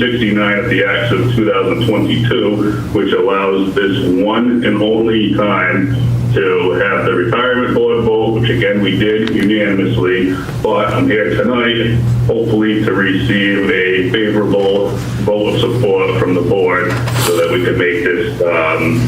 169 of the Acts of 2022, which allows this one and only time to have the retirement board vote, which again we did unanimously, but I'm here tonight hopefully to receive a favorable vote of support from the board so that we can make this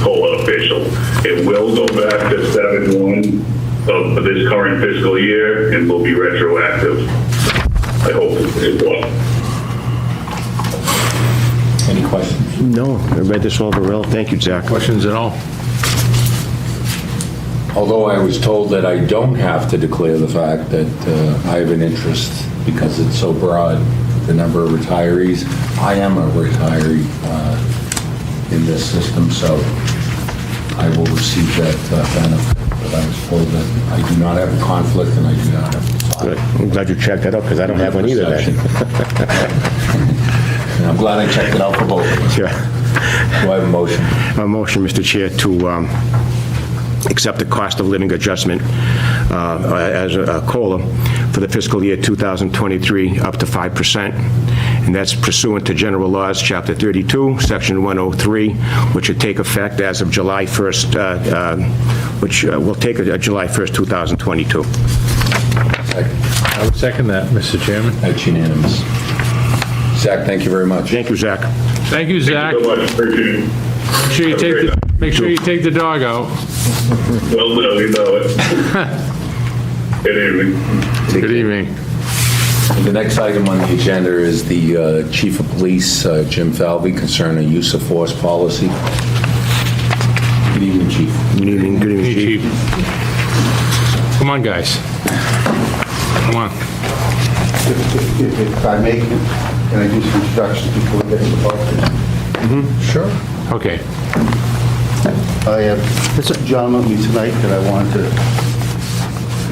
COLA official. It will go back to 7/1 of this current fiscal year and will be retroactive. I hope it will. Any questions? No, I read this over well. Thank you, Zach. Questions at all? Although I was told that I don't have to declare the fact that I have an interest because it's so broad, the number of retirees. I am a retiree in this system, so I will receive that benefit. But I was told that I do not have a conflict and I do not have to file. Good. I'm glad you checked that out because I don't have one either. Perception. And I'm glad I checked it out for both of us. Sure. Do I have a motion? A motion, Mr. Chair, to accept the cost of living adjustment as a COLA for the fiscal year 2023 up to 5%. And that's pursuant to General Laws, Chapter 32, Section 103, which would take effect as of July 1st, which will take July 1st, 2022. I would second that, Mr. Chairman. That's unanimous. Zach, thank you very much. Thank you, Zach. Thank you, Zach. So much, appreciate it. Make sure you take the dog out. Well, no, you know it. Good evening. Good evening. The next item on the agenda is the Chief of Police, Jim Falvey, concerning use of force policy. Good evening, Chief. Good evening, Hey, Chief. Chief. Come on, guys. Come on. If I may, can I do some introductions before we get into the vote? Sure. Okay. I have this gentleman with me tonight that I wanted to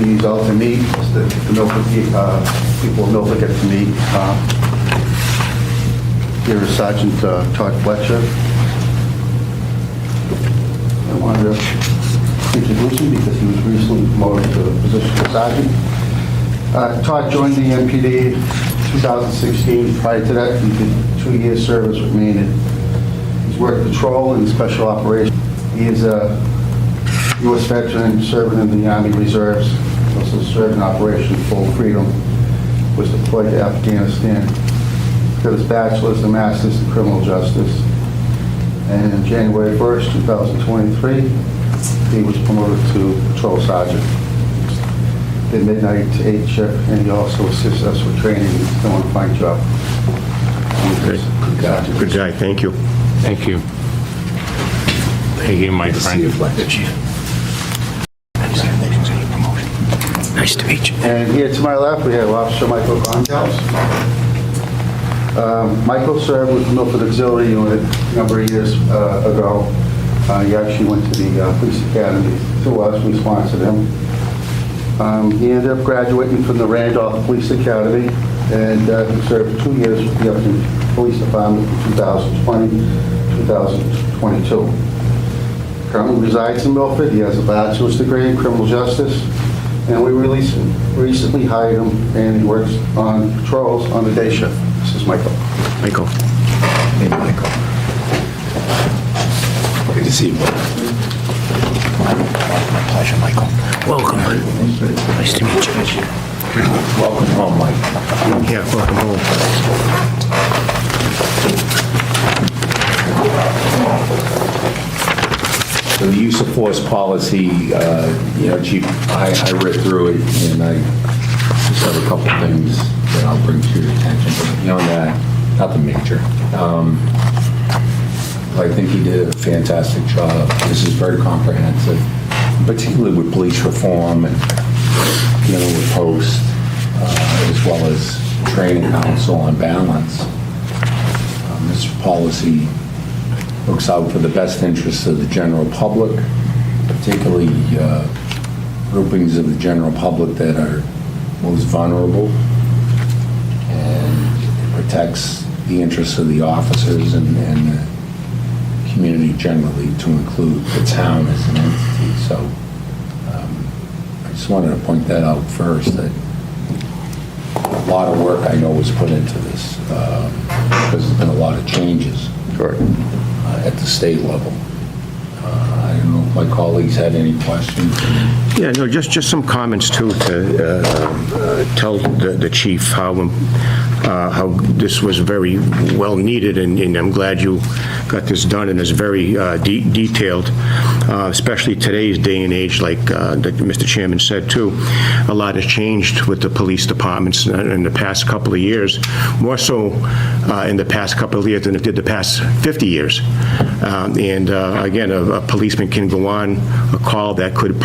use out to meet, just the Milford, people of Milford get to meet. Here is Sergeant Todd Fletcher. I wanted to introduce him because he was recently promoted to the position of sergeant. Todd joined the MPD 2016. Prior to that, he did 2 years service with Maine. He's worked patrol and special operations. He is a U.S. veteran serving in the Army Reserves. Also served in Operation Full Freedom. Was deployed to Afghanistan. Got his bachelor's and master's in criminal justice. And on January 1st, 2023, he was promoted to patrol sergeant. Did midnight to 8 shift, and he also assists us with training. He's doing a fine job. Good guy. Good guy, thank you. Thank you. Thank you, my friend. Nice to meet you. And here to my left, we have Officer Michael Gonzalez. Michael served with the Milford Auxiliary Unit a number of years ago. He actually went to the police academy through us. We sponsored him. He ended up graduating from the Randolph Police Academy, and he served 2 years with the Upton Police Department from 2020 to 2022. Currently resides in Milford. He has a bachelor's degree in criminal justice, and we recently hired him, and he works on patrols on the day shift. This is Michael. Michael. Hey, Michael. Good to see you, buddy. My pleasure, Michael. Welcome. Nice to meet you. Welcome home, Mike. Yeah, welcome home. So the use of force policy, Chief, I read through it, and I just have a couple things that I'll bring to your attention. But beyond that, nothing major. I think he did a fantastic job. This is very comprehensive, particularly with police reform and dealing with posts, as well as training council on balance. This policy looks out for the best interests of the general public, particularly groupings of the general public that are most vulnerable, and it protects the interests of the officers and the community generally, to include the town as an entity. So I just wanted to point that out first, that a lot of work I know was put into this, because there's been a lot of changes Correct. at the state level. I don't know if my colleagues had any questions. Yeah, no, just some comments too, to tell the chief how this was very well needed, and I'm glad you got this done, and it's very detailed, especially today's day and age, like that Mr. Chairman said too. A lot has changed with the police departments in the past couple of years, more so in the past couple of years than it did the past 50 years. Again, a policeman can go on a call that could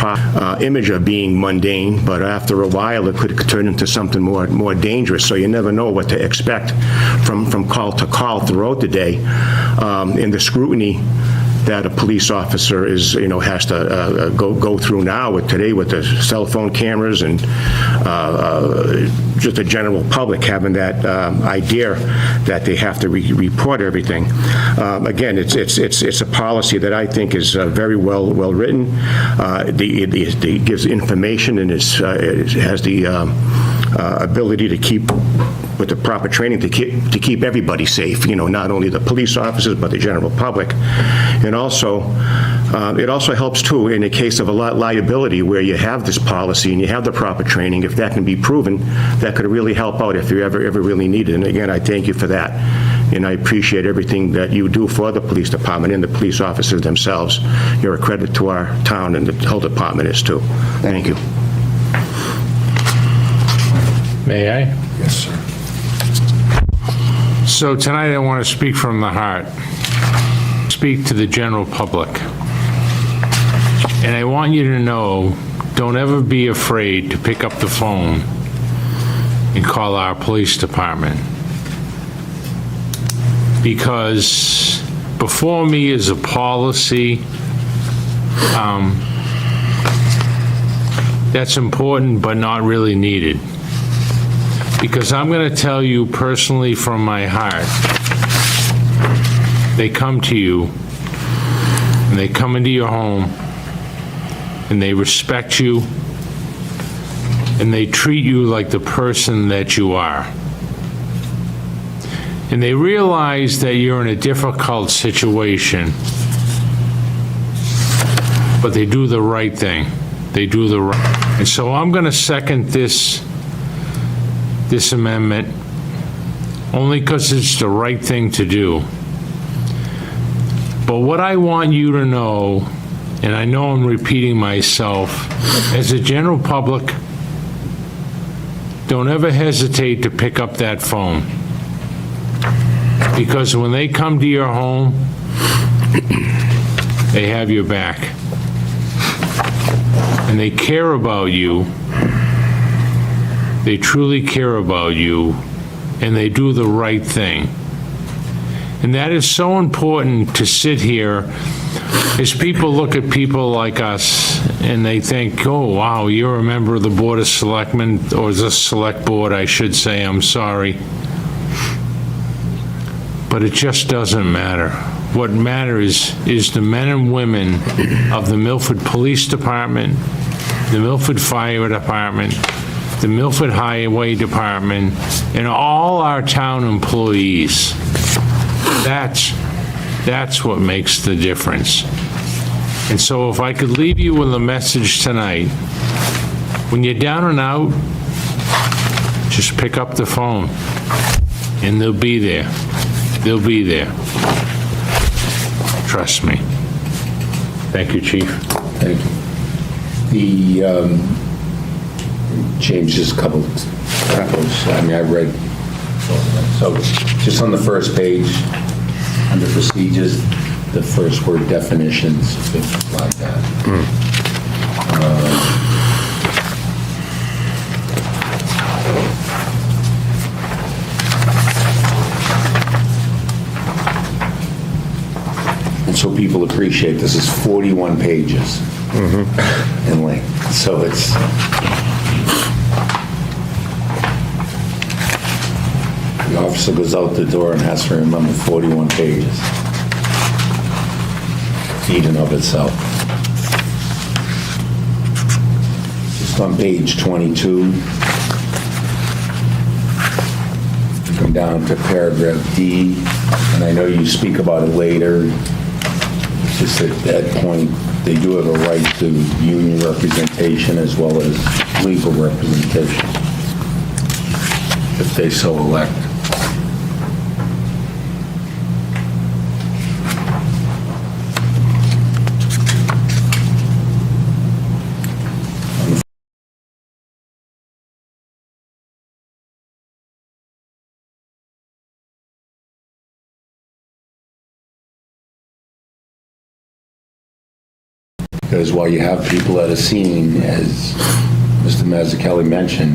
image of being mundane, but after a while it could turn into something more dangerous. So you never know what to expect from call to call throughout the day. And the scrutiny that a police officer has to go through now with the cell phone cameras and just the general public having that idea that they have to report everything. Again, it's a policy that I think is very well written. It gives information, and it has the ability to keep, with the proper training, to keep everybody safe, not only the police officers, but the general public. And also, it also helps, too, in the case of a liability where you have this policy and you have the proper training. If that can be proven, that could really help out if you ever really need it. And again, I thank you for that. And I appreciate everything that you do for the police department and the police officers themselves. You're a credit to our town, and the whole department is, too. Thank you. May I? Yes, sir. So tonight I want to speak from the heart, speak to the general public. And I want you to know, don't ever be afraid to pick up the phone and call our police department. Because before me is a policy that's important but not really needed. Because I'm going to tell you personally from my heart, they come to you, and they come into your home, and they respect you, and they treat you like the person that you are. And they realize that you're in a difficult situation, but they do the right thing. They do the right. And so I'm going to second this amendment, only because it's the right thing to do. But what I want you to know, and I know I'm repeating myself, as a general public, don't ever hesitate to pick up that phone. Because when they come to your home, they have your back. And they care about you. They truly care about you, and they do the right thing. And that is so important to sit here as people look at people like us and they think, oh, wow, you're a member of the Board of Selectmen, or the Select Board, I should say, I'm sorry. But it just doesn't matter. What matters is the men and women of the Milford Police Department, the Milford Fire Department, the Milford Highway Department, and all our town employees. That's what makes the difference. And so if I could leave you with a message tonight, when you're down and out, just pick up the phone, and they'll be there. They'll be there. Trust me. Thank you, Chief. Thank you. James, just a couple typos. I mean, I read, so just on the first page, under procedures, the first word definitions, just like that. And so people appreciate this is 41 pages in length. So it's, the officer goes out the door and has to remember 41 pages. In and of itself. Just on page 22, you come down to paragraph D. And I know you speak about it later. It's just at that point, they do have a right to union representation as well as legal representation, if they so elect. Because while you have people that are seen, as Mr. Mazzucchelli mentioned,